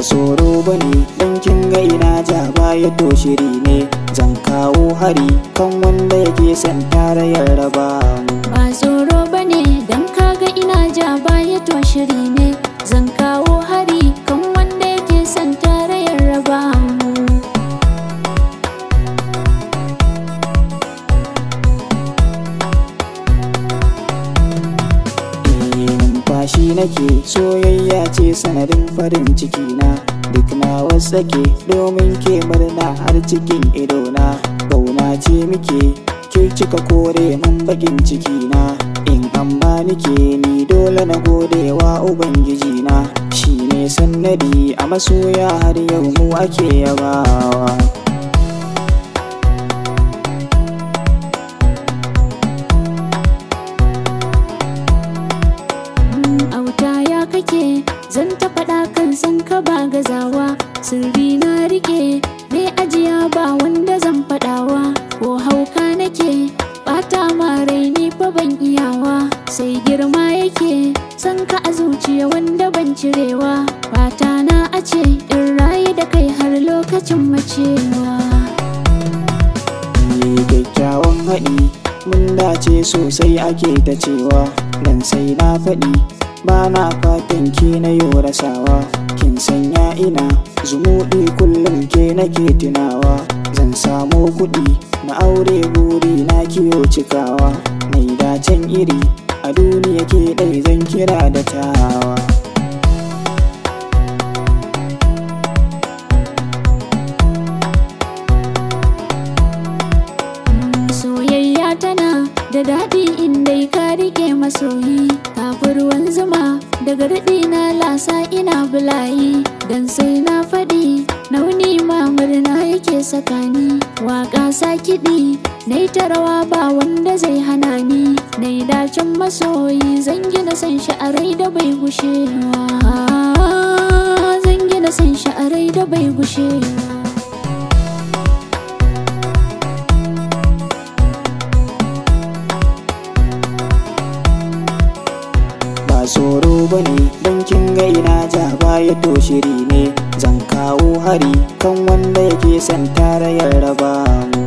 tsoro bane dan kin ga ina ja baya to shiri ne zan kawo hari kan wanda yake son tarayyar raba mu. Ba tsoro bane dan kaga ina ja baya to shiri ne zan kawo hari kan wanda yake son tarayyar raba mu. Numfashi nake soyayya ce sanadin farin ciki na duk na wasake domin ke murna har cikin idona. Kauna ce muke ke cika kore mun bakin ciki na in amma nike ni dole na godewa ubangiji na shine sannadi a masoya har yau mu ake yabawa. Kake zan ta faɗa kan san ka ba gazawa sirri na rike ne ajiya ba wanda zan faɗawa ko hauka nake bata ma rai ni fa ban iyawa sai girma yake san ka a zuciya wanda ban cirewa fata na a ce in raye da kai har lokacin macewa. Kyakkyawan haɗi mun dace sosai ake ta cewa dan sai na faɗi ba na fatan ke na yi rasawa kin sanya ina zumuɗi kullum ke nake tunawa zan samu kuɗi na aure buri na kiyo cikawa mai dacen iri a duniya ke ɗai zan kira da tawa. Soyayya tana da daɗi inda ka rike masoyi kafin ruwan zuma daga daɗi na lasa ina bulayi dan sai na faɗi nauni ma murna yake sakani waƙa sa kiɗi nai ta rawa ba wanda zai hana ni nai dacen masoyi zan gina san shi a rai da bai gushewa zan gina san shi a rai da bai gushewa. Tsoro bane dan kin ga ina ja baya to shiri ne zan kawo hari kan wanda yake son tarayyar raba mu.